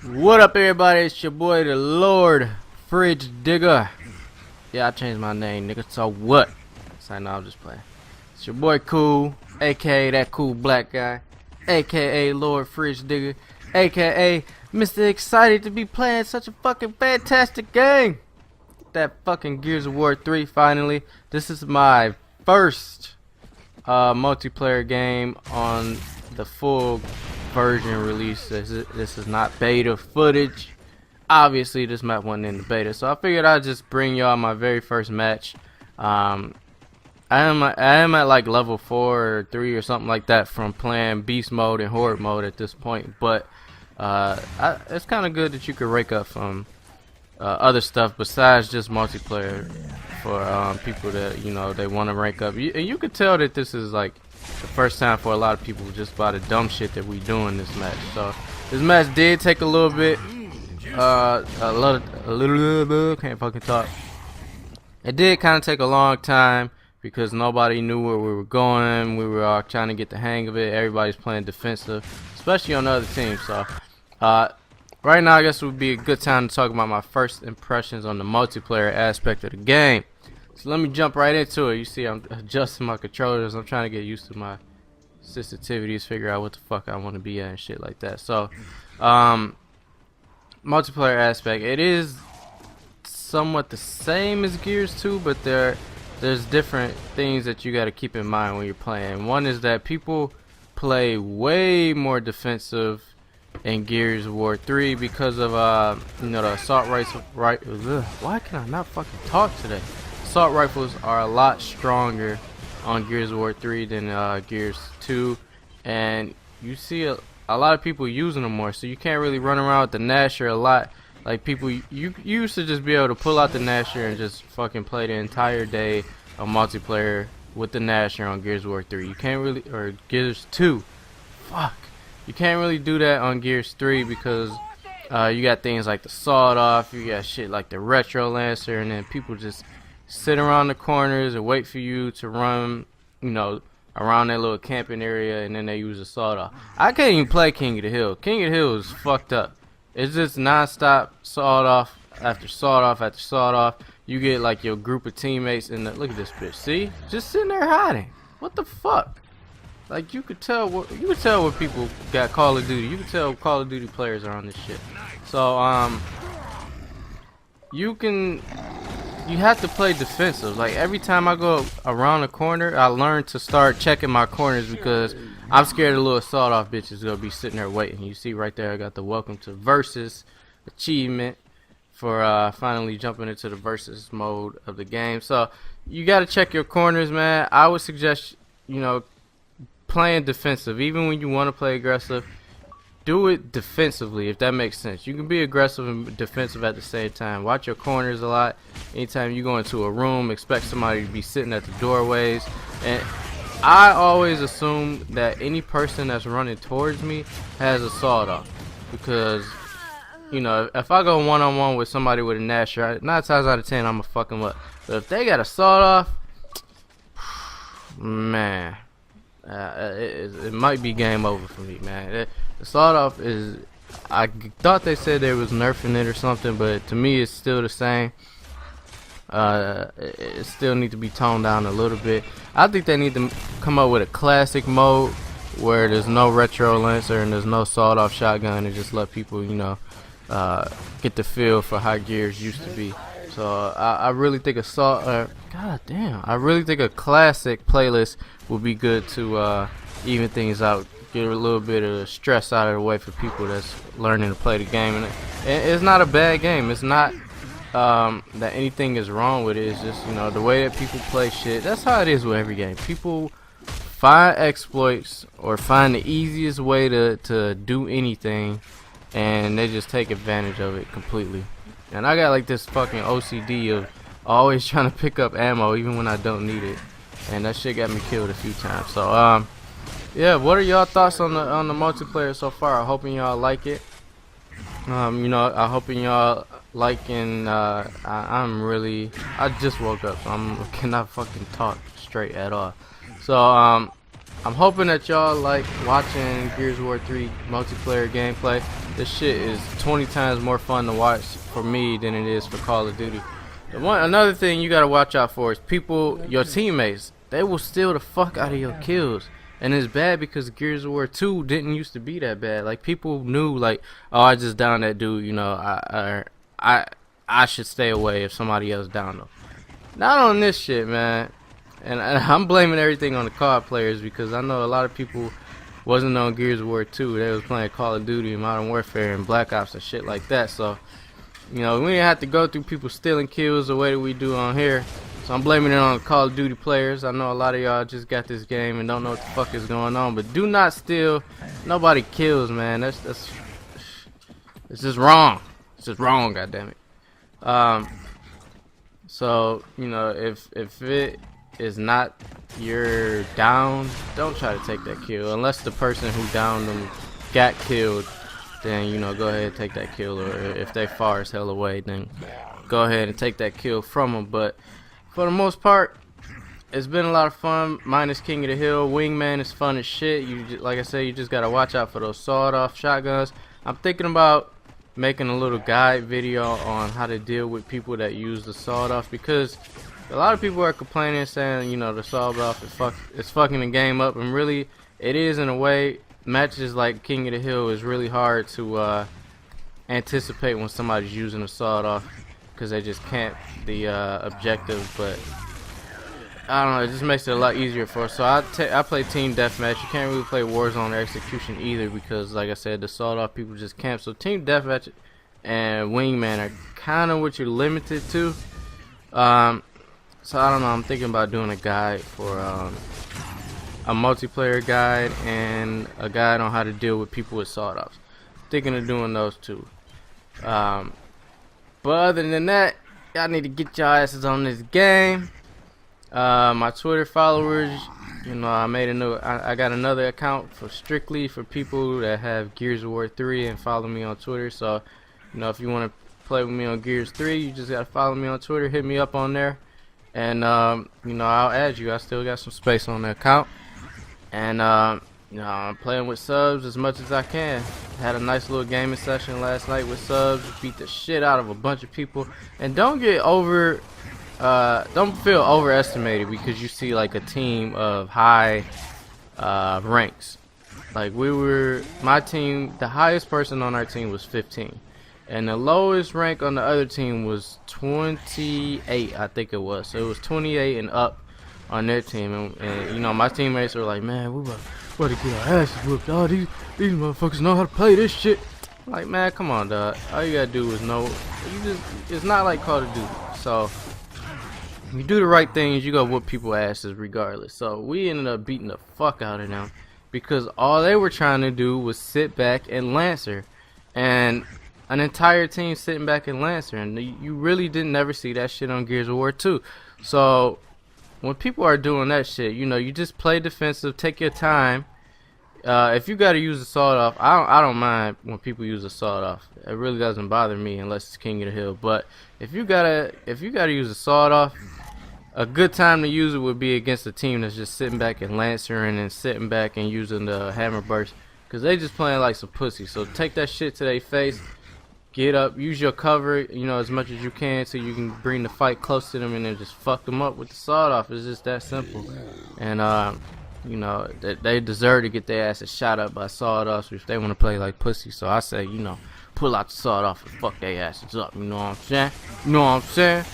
What up, everybody? It's your boy, the Lord Fridge Digger. Yeah, I changed my name, nigga. So what? So no, I'm just playing. It's your boy Cool, aka that cool black guy, aka Lord Fridge Digger, aka Mr. Excited to be playing such a fucking fantastic game. That fucking Gears of War 3 finally. This is my first multiplayer game on the full version release. This is not beta footage. Obviously this map wasn't in the beta, so I figured I'd just bring y'all my very first match. I am at like level 4 or 3 or something like that from playing beast mode and horde mode at this point, but it's kind of good that you could rake up from other stuff besides just multiplayer for people that, you know, they want to rank up. And you could tell that this is like the first time for a lot of people just by the dumb shit that we do in this match. So this match did take a little bit, a little bit, can't fucking talk. It did kind of take a long time because nobody knew where we were going. We were all trying to get the hang of it. Everybody's playing defensive, especially on the other team. So right now I guess it would be a good time to talk about my first impressions on the multiplayer aspect of the game. So let me jump right into it. You see I'm adjusting my controllers. I'm trying to get used to my sensitivities, figure out what the fuck I want to be at and shit like that. So multiplayer aspect, it is somewhat the same as Gears 2, but there's different things that you got to keep in mind when you're playing. One is that people play way more defensive in Gears of War 3 because of you know, the assault rifles. Why can I not fucking talk today? Assault rifles are a lot stronger on Gears of War 3 than Gears 2, and you see a lot of people using them more, so you can't really run around with the Nasher a lot. Like people, you used to just be able to pull out the Nasher and just fucking play the entire day of multiplayer with the Nasher on Gears of War 3. You can't really, or Gears 2. Fuck. You can't really do that on Gears 3 because you got things like the sawed off, you got shit like the retro lancer, and then people just sit around the corners and wait for you to run, you know, around that little camping area, and then they use the sawed off. I can't even play King of the Hill. King of the Hill is fucked up. It's just non-stop sawed off after sawed off after sawed off. You get like your group of teammates, and look at this bitch. See, just sitting there hiding. What the fuck? Like you could tell what people got Call of Duty. You could tell Call of Duty players are on this shit. So you have to play defensive. Like every time I go around a corner, I learn to start checking my corners because I'm scared the little sawed off bitches gonna be sitting there waiting. You see right there, I got the Welcome to Versus achievement for finally jumping into the versus mode of the game. So you gotta check your corners, man. I would suggest, you know, playing defensive. Even when you want to play aggressive, do it defensively, if that makes sense. You can be aggressive and defensive at the same time. Watch your corners a lot. Anytime you go into a room, expect somebody to be sitting at the doorways. And I always assume that any person that's running towards me has a sawed off, because, you know, if I go one-on-one with somebody with a Nasher, 9 times out of 10 I'ma fuck them up. But if they got a sawed off, man, it might be game over for me, man. The sawed off is, I thought they said they was nerfing it or something, but to me it's still the same. It still need to be toned down a little bit. I think they need to come up with a classic mode where there's no retro lancer and there's no sawed off shotgun, and just let people, you know, get the feel for how Gears used to be. So I really think god damn, I really think a classic playlist would be good to even things out, get a little bit of stress out of the way for people that's learning to play the game. And it's not a bad game. It's not that anything is wrong with it. It's just, you know, the way that people play shit. That's how it is with every game. People find exploits or find the easiest way to do anything, and they just take advantage of it completely. And I got like this fucking OCD of always trying to pick up ammo even when I don't need it, and that shit got me killed a few times. So yeah, what are y'all thoughts on the multiplayer so far? I'm hoping y'all like it. You know, I'm hoping y'all liking. I just woke up, so I cannot fucking talk straight at all. So I'm hoping that y'all like watching Gears of War 3 multiplayer gameplay. This shit is 20 times more fun to watch for me than it is for Call of Duty. Another thing you gotta watch out for is people, your teammates. They will steal the fuck out of your kills. And it's bad because Gears of War 2 didn't used to be that bad. Like, people knew, like, oh, I just downed that dude, you know, I should stay away if somebody else downed him. Not on this shit, man. And I'm blaming everything on the COD players because I know a lot of people wasn't on Gears of War 2. They was playing Call of Duty and Modern Warfare and Black Ops and shit like that. So, you know, we didn't have to go through people stealing kills the way that we do on here. So I'm blaming it on Call of Duty players. I know a lot of y'all just got this game and don't know what the fuck is going on. But do not steal. Nobody kills, man. It's just wrong. It's just wrong, goddammit. So, you know, if it is not your down, don't try to take that kill. Unless the person who downed them got killed, then, you know, go ahead and take that kill. Or if they far as hell away, then go ahead and take that kill from them. But for the most part, it's been a lot of fun. Minus King of the Hill. Wingman is fun as shit. Like I said, you just gotta watch out for those sawed-off shotguns. I'm thinking about making a little guide video on how to deal with people that use the sawed-off, because a lot of people are complaining, saying, you know, the sawed-off is fucking the game up, and really, it is in a way. Matches like King of the Hill is really hard to anticipate when somebody's using a sawed-off, because they just can't the objective. But I don't know, it just makes it a lot easier for us. So I play team deathmatch. You can't really play Warzone or Execution either, because like I said, the sawed-off people just camp. So team deathmatch and Wingman are kind of what you're limited to. So I don't know, I'm thinking about doing a guide for a multiplayer guide and a guide on how to deal with people with sawed-offs. Thinking of doing those two. But other than that, y'all need to get your asses on this game. My Twitter followers, you know, I got another account for strictly for people that have Gears of War 3 and follow me on Twitter. So, you know, if you want to play with me on Gears 3, you just gotta follow me on Twitter, hit me up on there, and you know, I'll add you. I still got some space on the account, and you know, I'm playing with subs as much as I can. Had a nice little gaming session last night with subs. Beat the shit out of a bunch of people, and don't feel overestimated because you see like a team of high ranks. Like my team, the highest person on our team was 15, and the lowest rank on the other team was 28, I think it was. So it was 28 and up on their team, and you know, my teammates were like, man, we about to get our asses whooped. Oh, these motherfuckers know how to play this shit. Like, man, come on, dog. All you gotta do is know. It's not like Call of Duty. So you do the right things, you gonna whoop people's asses regardless. So we ended up beating the fuck out of them because all they were trying to do was sit back and Lancer, and an entire team sitting back and Lancer, and you really didn't never see that shit on Gears of War 2. So when people are doing that shit, you know, you just play defensive, take your time. If you gotta use a sawed-off, I don't mind when people use a sawed-off. It really doesn't bother me unless it's King of the Hill. But if you gotta use a sawed-off, a good time to use it would be against a team that's just sitting back and lancering and sitting back and using the hammer burst, because they just playing like some pussy. So take that shit to their face. Get up, use your cover, you know, as much as you can, so you can bring the fight close to them and then just fuck them up with the sawed-off. It's just that simple. And you know, they deserve to get their asses shot up by sawed-offs if they want to play like pussy. So I say, you know, pull out the sawed-off and fuck their asses up. You know what I'm saying? You know what I'm saying?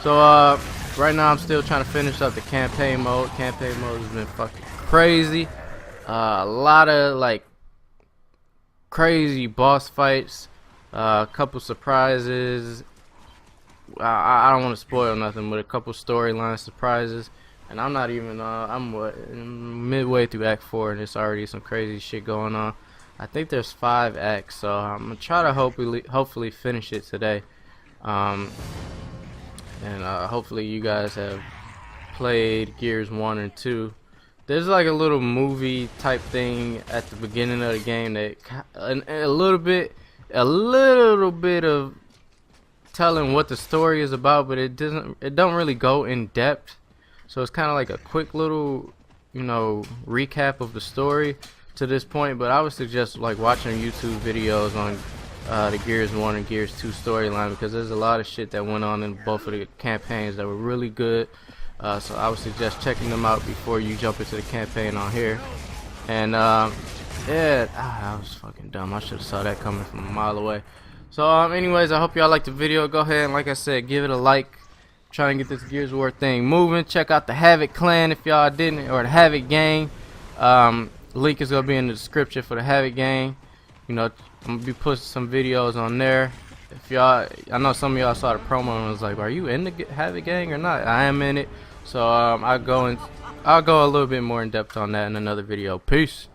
So right now I'm still trying to finish up the campaign mode. Campaign mode has been fucking crazy. A lot of like crazy boss fights. A couple surprises. I don't want to spoil nothing, but a couple storyline surprises. And I'm not even, I'm midway through Act 4, and there's already some crazy shit going on. I think there's 5 acts, so I'm going to try to hopefully finish it today. And hopefully you guys have played Gears 1 and 2. There's like a little movie type thing at the beginning of the game that a little bit of telling what the story is about, but it don't really go in depth. So it's kind of like a quick little you know, recap of the story to this point, but I would suggest like watching YouTube videos on the Gears 1 and Gears 2 storyline, because there's a lot of shit that went on in both of the campaigns that were really good. So I would suggest checking them out before you jump into the campaign on here. And yeah, that was fucking dumb. I should have saw that coming from a mile away. So anyways, I hope y'all liked the video. Go ahead and, like I said, give it a like. Try and get this Gears of War thing moving. Check out the Havoc clan if y'all didn't, or the Havoc gang. Link is gonna be in the description for the Havoc gang. You know, I'm gonna be posting some videos on there. If y'all, I know some of y'all saw the promo and was like, "Are you in the Havoc gang or not?" I am in it. So I'll go a little bit more in depth on that in another video. Peace.